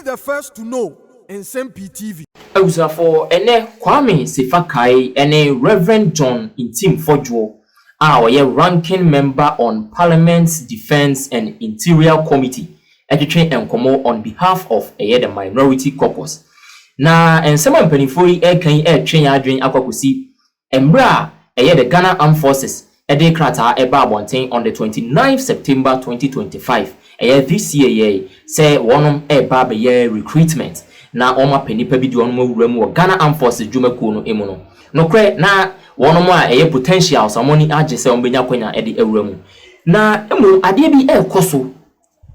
the first to know in Nsem-Pii TV. For ene Kwame Sefa Kayi ene Reverend John Nsem-Pii ranking member on Parliament's Defense and Interior Committee etwetwe enkomo on behalf of the Minority Caucus. Na ensema mpanifo kan etwen adwen akwakosi embra the Ghana Armed Forces ede krata eba abonten on the 29th September 2025 this year say wonom eba be recruitment na oma penipa bi di onmo wuramu Ghana Armed Forces dwumakuo no emu no nokre na wonom a potential samoni age se ombenya kwanya ede awuramu na emu ade bi ekoso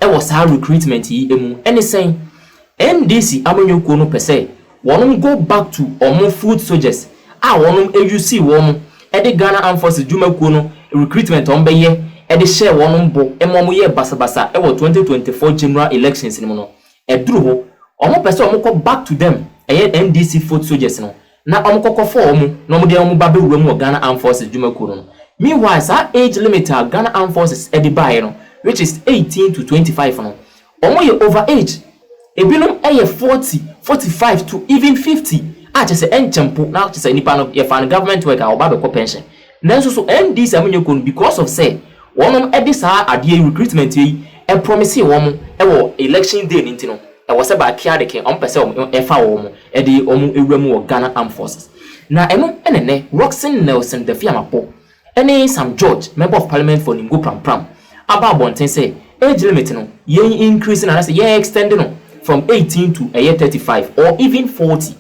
was our recruitment yi emu anything NDC amanyoko no pese wonom go back to omo food soldiers wonom AUC wonom ede Ghana Armed Forces dwumakuo no recruitment ombeye ede share wonom bo emomo ye basabasa 2024 general elections ni mo no eduru ho omo pese omo ko back to them NDC food soldiers no na omo kokko for omo no mo de omo ba be wuramu Ghana Armed Forces dwumakuo no meanwhile sa age limit Ghana Armed Forces ede bae no which is 18 to 25 no omo ye over age ebinom 40 45 to even 50 chese enchempo na chese nipa no ye fan government worker oba be ko pension nanso so NDC amanyoko because of say wonom edi sa ade recruitment yi promise womo wo election day ninti no wo se ba kia de ke on pese wo fa womo edi omo ewuramu wo Ghana Armed Forces na eno enene Roxin Nelson the Fiamapo ene Sam George member of parliament for Ningo Pram about bonten say age limit no yen increasing and say yen extending no from 18 to 35 or even 40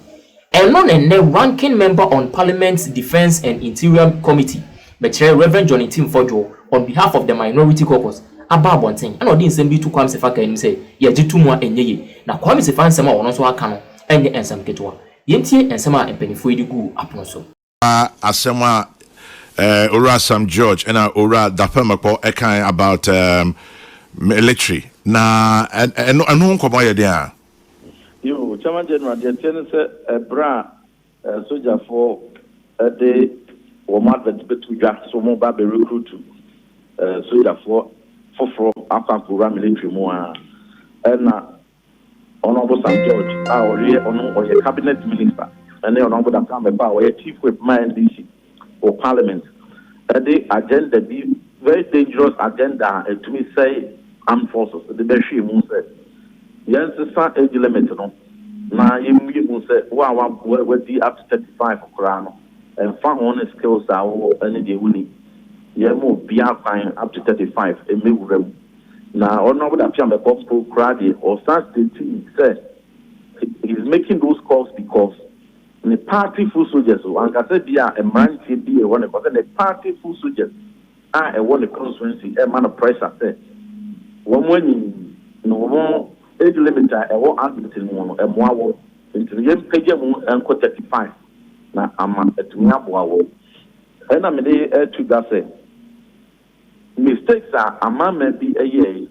and non and ranking member on Parliament's Defense and Interior Committee Reverend John Nsem-Pii on behalf of the Minority Caucus about bonten and odin Nsem-Pii to Kwame Sefa Kayi say ye gitumu enye na Kwame Sefa Nsem a wono so aka no enye ensem ketewa yentie ensem a empanifo yi gu apono so asema Ora Sam George and Ora Dapemapo ekan about military na anu nkomo ye dia yo chairman general de ten say bra soldier for de wo madvet betudwa so mo ba be recruit soldier for akwankura military mu na honorable Sam George or cabinet minister and honorable Dapemapo or chief whip NDC or Parliament, the agenda be very dangerous agenda to me say armed forces. The Beshi Moon said, yes, the start age limit no. Now you say, wow, what the up to 35 for Corano and found on skills are any day winning. You move beyond fine up to 35 and move them. Now, or not that the gospel crowd or start the team said he's making those calls because the party full soldiers, and I said, yeah, a man can be a one because the party full soldiers are a one constituency, a man of pressure. One when no more age limit, a war admitting one, a more into the young page and 35. Now I'm at Miabuawo. And I'm to that say mistakes are a man may be a year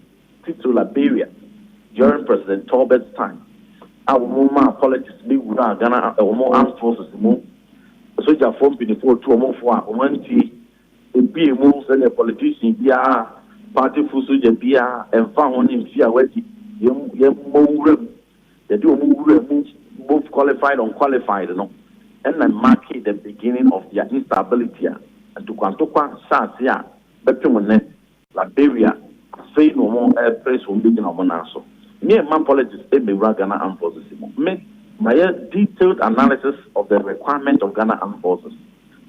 to Liberia during President Talbot's time. Our woman politics be Ghana more armed forces more soldier form before 2 or more for 1 be a move and a politician be a party full soldier be and found him fear where they do move both qualified and unqualified and then mark the beginning of their instability and to Quantoqua Sasia Betumone Liberia say no more air press will be in Omonaso. Me and my politics Ghana Armed Forces. My detailed analysis of the requirement of Ghana Armed Forces.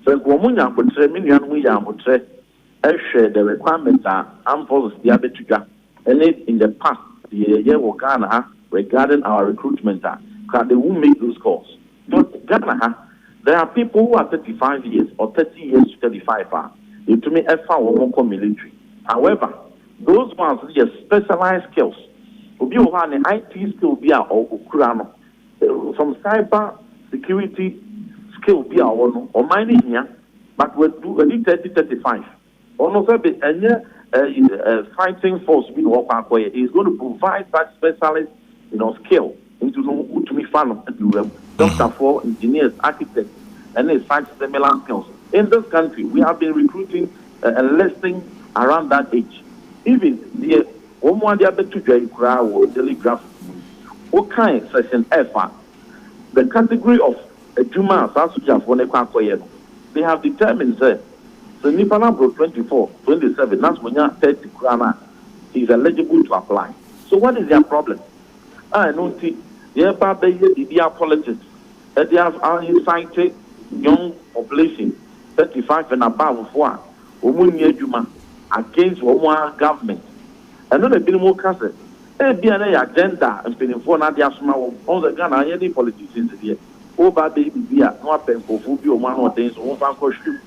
So, Womunya would say, Minian would say, share the requirements are armed forces, the Abituga, and in the past, the year of Ghana regarding our recruitment, they will make those calls. But Ghana, there are people who are 35 years or 30 years to 35 to me, military. However, those ones with specialized skills. Obi one IT skill be or Kurano. Some cyber security skill be or mining here, but we do a 30-35. Also, any fighting force being work is going to provide that specialist, skill into to me fan doctor for engineers, architects, and such similar skills. In this country, we have been recruiting enlisting around that age. Even the one day to Jay Crow or telegraph Okay, section F, the category of a Juma Sasuja for Nekwakoye, they have determined that the Nipana Bro 24, 27, that's when you're 30 krana, is eligible to apply. So what is their problem? I don't see, yeah, but they are politics. They have incited young population, 35 and above, for Juma against one government. And then a bit more cases. Be an agenda and spending for Nadia Small on the Ghana, any politicians here. Over baby, we are not paying for food or one or things, or one for shoe,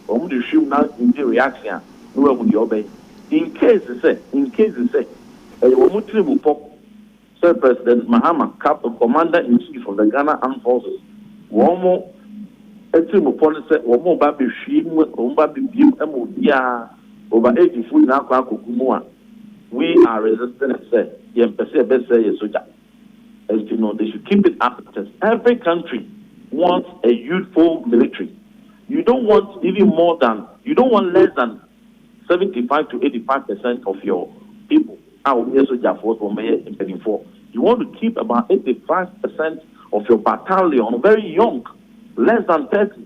or the shoe now in the reaction, no one will obey. In case they say, a Muslim pop, Sir President Mahama, Commander in Chief of the Ghana Armed Forces, one more, a team of policy, one more baby sheep, one baby beam, over 80 foot now, Kukumua. We are resistant, say, as you know, they should keep it up. Every country wants a youthful military. You don't want you don't want less than 75 to 85% of your people. You want to keep about 85% of your battalion very young, less than 30.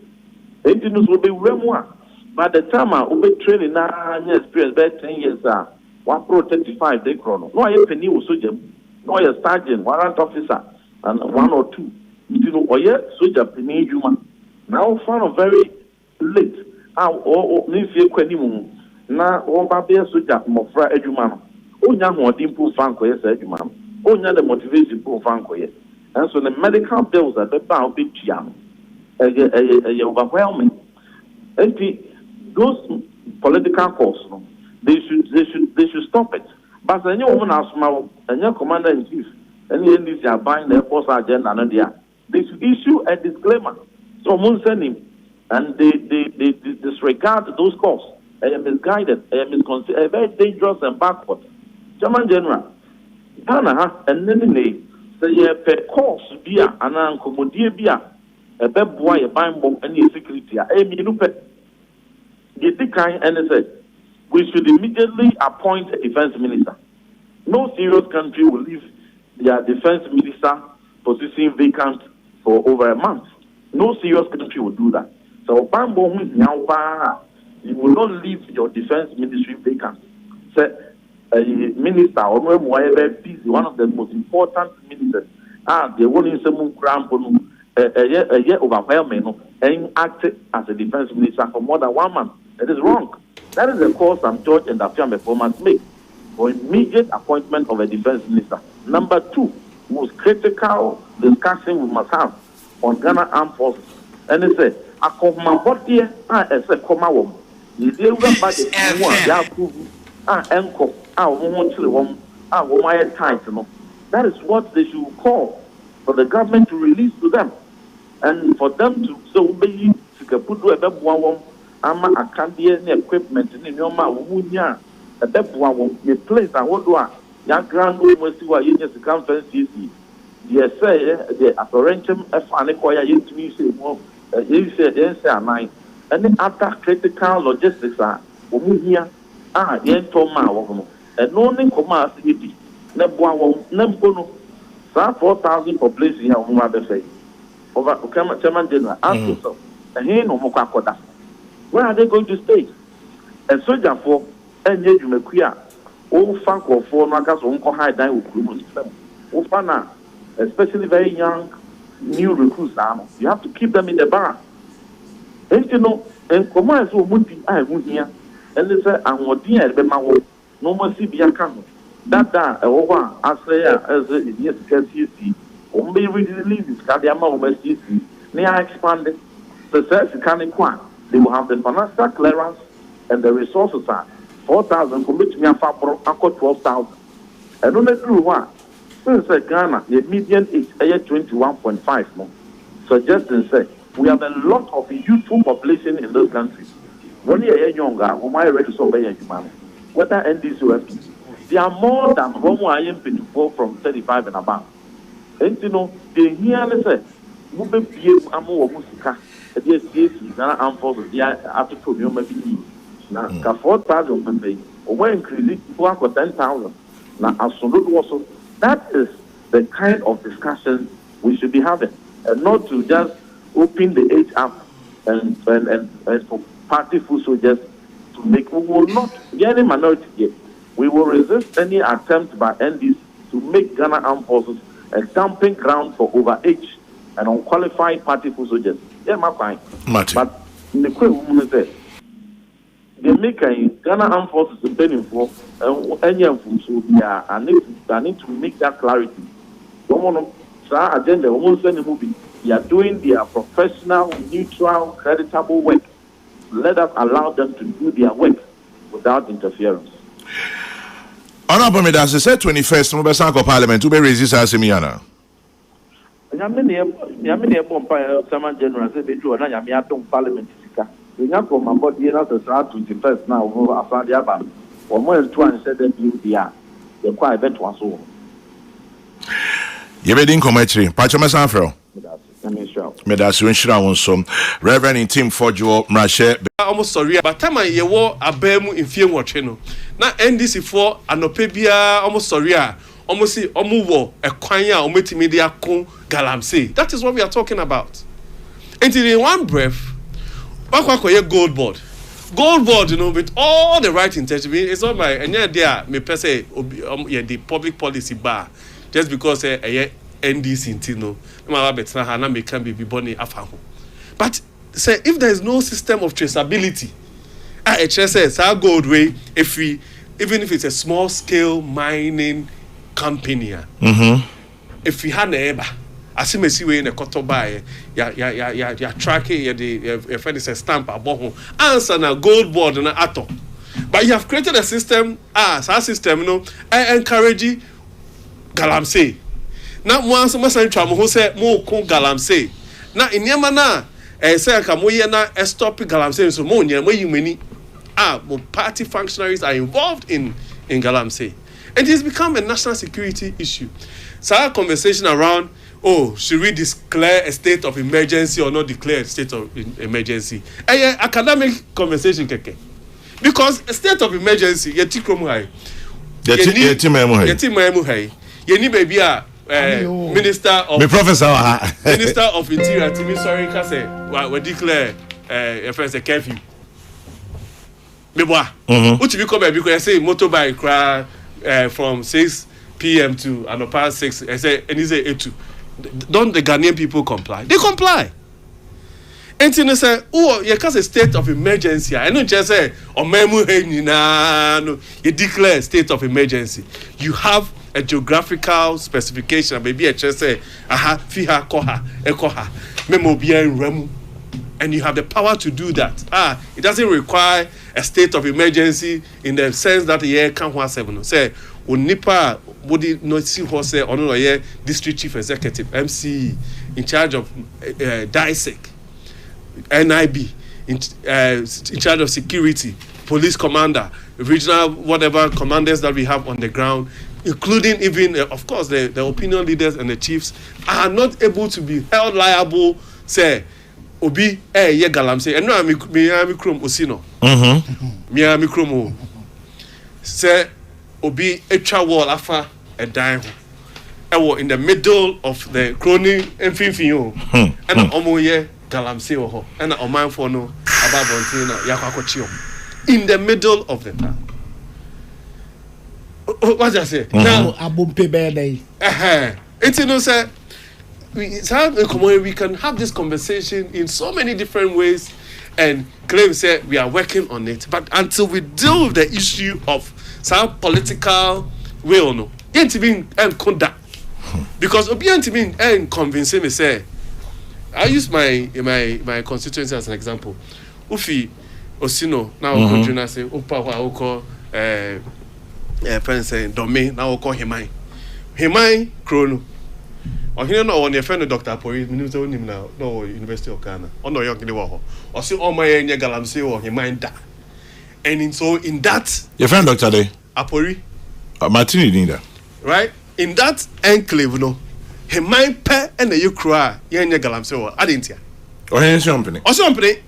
Engineers will be way more. By the time I will be training now, experience by 10 years. 135 day chrono. No, I have a new soldier, no, a sergeant, warrant officer, and one or two. You know, or yet, soldier, penny human. Now, found very late. Or if you can, now, all Babia soldier, Mofra Eduman. Oh, young or dimple Franco, yes, Eduman. Oh, young the motivation for Franco, yes. And so the medical bills are the bound big jam. Overwhelming. And those political costs. They should stop it. But any woman as small, and your commander in chief, any NDC are buying their force agenda and they should issue a disclaimer. So send him, and they disregard those calls. I am misguided, I am misconceived, very dangerous and backward. German General, Ghana and then they say per course beer and uncommodia beer, a bad boy, a buying bomb, any security. I mean, look at the kind and say. We should immediately appoint a defense minister. No serious country will leave their defense minister position vacant for over a month. No serious country will do that. So, you will not leave your defense ministry vacant. Say, a minister or whoever busy, one of the most important ministers, the one in Nsem-Pii, a year overwhelming, and acted as a defense minister for more than 1 month. It is wrong. That is the call some George and Dafiame performance make for immediate appointment of a defense minister. Number 2, most critical discussion we must have on Ghana Armed Forces. And they say, I come my body, I say, come out. You deal with budget, that is what they should call for the government to release to them. And for them to so be to put a ama akandie ne equipment ne nyoma wunya ebeboa wo me place awodo a ya grand mo si wa yenye sika fancy the say the apparentum afane ko ya yentumi say mo you say den say aman and other critical logistics are omuhia yento ma wo no no ne koma asidi ne boa wo na mpono sa 4,000 population ya wo ma be say over Chairman General ask so he no mo kwakoda. Where are they going to stay? A soldier for any Jubilee, all funk or four knockers on high die with criminals. Especially very young, new recruits. You have to keep them in the bar. And you know, and command so would be I would here. And they say, I'm what dear, but my work, no more CBA come. That over, I say, as a yes, CC, only release this Kadiama over CC. May I expand it? The search can inquire. They will have the financial clearance and the resources are 4,000 commit me a fabro, 12,000. And only through one. Since Ghana, the median age is 21.5 months. Suggesting say we have a lot of youthful population in those countries. When you are younger, whom I ready to obey human, whether NDC or FP, they are more than people from 35 and above. And you know, they hear and say, we be amo musika. The SCC, Ghana Armed Forces, they are after 2 million. Now, 4,000 per day, or when increasing to 10,000. Now, absolutely also, that is the kind of discussion we should be having, and not to just open the age up and for party food soldiers to make. We will not be any minority yet. We will resist any attempt by NDC to make Ghana Armed Forces a dumping ground for overage and unqualified party food soldiers. Yeah, my fine. But in the quick woman said, they make Ghana Armed Forces depending for any of them. So yeah, I need to make that clarity. Don't want to agenda. Almost any movie. They are doing their professional, neutral, creditable work. Let us allow them to do their work without interference. Honorable Medasi said 21st, Mubasanko Parliament, to be resist as Simiana. Yamini Pompa, Saman General, said they do an Yamiaton Parliament. The young from my body, not the 21st now, after the Abba, or more than 2 and said that they are. They're quite a bit once over. You made in commentary, Pachama Sanfro. Medasi Winshira Wonsom, Reverend in Team Fojo, Mrashe. Almost sorry, but time I war a bemu in fear watching. Now NDC for Anopebia, almost sorry, almost see Omuwo, a Kwanya, Ometi Media Kun Galamsey. That is what we are talking about. And in one breath, Bakwakoye gold board. Gold board, you know, with all the right intention. It's not my any idea, me per se, the public policy bar, just because NDC intino, no can be born afahu. But say if there is no system of traceability, it just says our gold way even if it's a small scale mining company, if we had neighbor, as you may see in a cotton buy, ya tracking the friend is a stamp about answer na gold board and atom. But you have created a system, our system, you know, encourage Galamsey. Now once masan twa mo say mo ko Galamsey. Na enyama na say ka mo ye na stop Galamsey so mo nya mo yimani. Mo party functionaries are involved in Galamsey. And it has become a national security issue. So our conversation around, should we declare a state of emergency or not declare a state of emergency? Academic conversation keke. Because a state of emergency, yeti kromu hai. Yeti memu hai. Yeni baby Minister of Minister of Interior to me sorry ka say we declare first a curfew. Meboa. Uchi bi come because say motorbike cry from 6 p.m. to past 6. I say and he say 8 to. Don't the Ghanaian people comply? They comply. And you say, you cause a state of emergency. I don't just say, you declare state of emergency. You have a geographical specification. Maybe I just say, fiha koha, ekoha, memobia remu. And you have the power to do that. It doesn't require a state of emergency in the sense that can't have 7. Say, Nipa would not see horse or no district chief executive, MC, in charge of DISEC, NIB, in charge of security, police commander, regional whatever commanders that we have on the ground, including even, of course, the opinion leaders and the chiefs, are not able to be held liable, say, Obi, ye Galamsey, and no, me krom osino. Me krom say, Obi, etwa wall afa a dime. In the middle of the crony and finfio, and omo ye Galamsey ho, and a man for no about Bontina Yakwakochio. In the middle of the town. What I say? Now, Abumpe Bede. It's you know, sir. We can have this conversation in so many different ways and claim say we are working on it. But until we deal with the issue of some political will, no, and conduct. Because obedience and convincing me say, I use my constituency as an example. Ufi Osino now Kojuna say Upa Oko friend say Dome now call Himai Krono. Or he no on your friend Dr. Pori, Minister Unim now, no University of Ghana. On no young in the war. Or see all my Galamsey or Himai. And so in that your friend Dr. Day Apori Martini Dinda. Right? In that enclave, no, he might pay and you cry, Yanya Galamsey or Adintia. Or any company. Or somebody.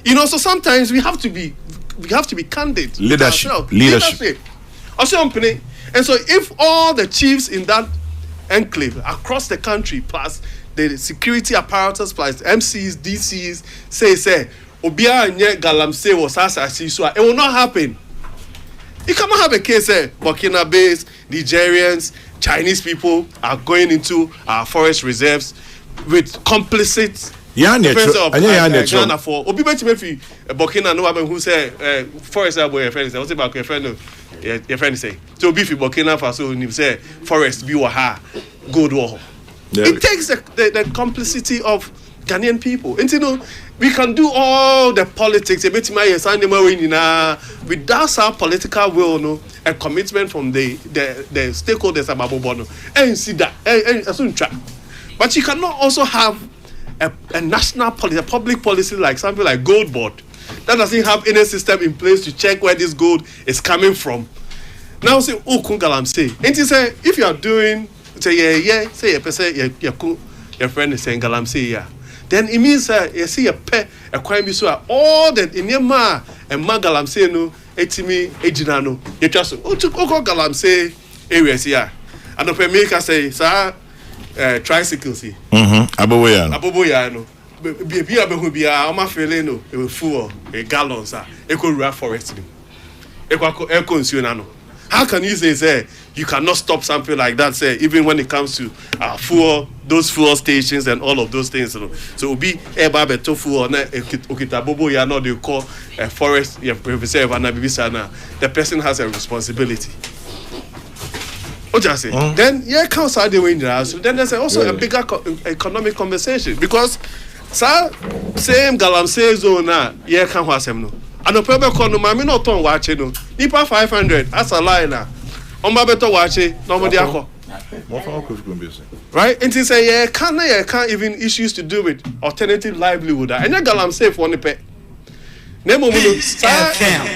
You know, so sometimes we have to be candid. Leadership. Or somebody. And so if all the chiefs in that enclave across the country, plus the security apparatus, plus MCs, DCs, say, Obia nye Galamsey was as so it will not happen. You cannot have a case Burkina based Nigerians, Chinese people are going into our forest reserves with complicit Ghana for Obi Mefi Burkina no one who say forest boy your friend say what's about your friend say to be Burkina Faso and say forest be waha good war. It takes the complicity of Ghanaian people. And you know, we can do all the politics without some political will, no, a commitment from the stakeholders about Bobono. And see that, but you cannot also have a national policy, a public policy like something like gold board that doesn't have any system in place to check where this gold is coming from. Now say, oh, Kungalamsey. And you say, if you are doing, say, say a person, your friend is saying Galamsey, yeah. Then it means you see a crime so all that in your ma and Galamsey no etimi ejinano. You just Galamsey areas here. And the make say sir tricycles. Aboboya no. Be abehu bia oma fele no e full a gallon sir. Eko rural forest. Eko consume no. How can you say you cannot stop something like that, say, even when it comes to those fuel stations and all of those things? So be a beto fuel okitabobo ya no they call a forest reserve and the person has a responsibility. What you say? Then counts are the way so then there's also a bigger economic conversation because same Galamsey zone na can wasem no. And the people call no mami no ton watch no. Nipa 500 as a line na. Omba beto watch no mo right? And he say can't even issues to do with alternative livelihood. And you Galamsey for one pe. Nemo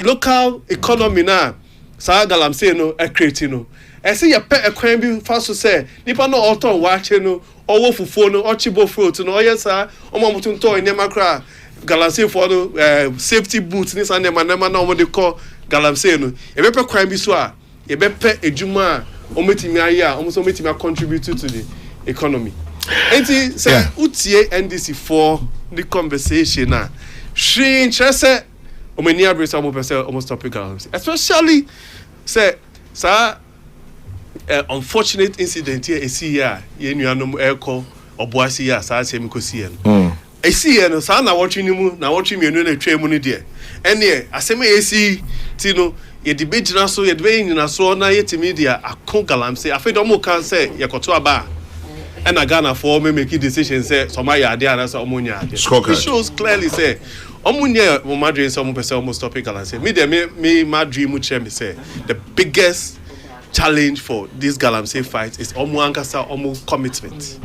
local economy na sa Galamsey no e create no. I see your pet a crime be fast to say nipa no auto watch no owo fufuo no ochibo fruit no oyesa omamutun to enyema Galamsey for no safety boots ni sande manema na omo de call Galamsey no e be pe crime bi so a e be pe ejuma ometimi aye a omo so ometimi contribute to the economy. Enti say utie NDC for the conversation na she interest omeni abresa omo pese omo stop Galamsey, especially say sir unfortunate incident here is here ye nuanom eko oboasi ya sa asem kosi en esi ye no sa na watching mu na watching me no na twa mu ne de ene asem esi ti no ye de begina so ye de be nyina so na ye timi dia akon Galamsey afi do mo kan say ye koto aba and Ghana for me make decision say some ya ade ana so omo nya ade it shows clearly say omo nya mo madrin so mo pese omo stop Galamsey me de me madrin mu che me say the biggest challenge for this Galamsey fight is omo ankasa omo commitment.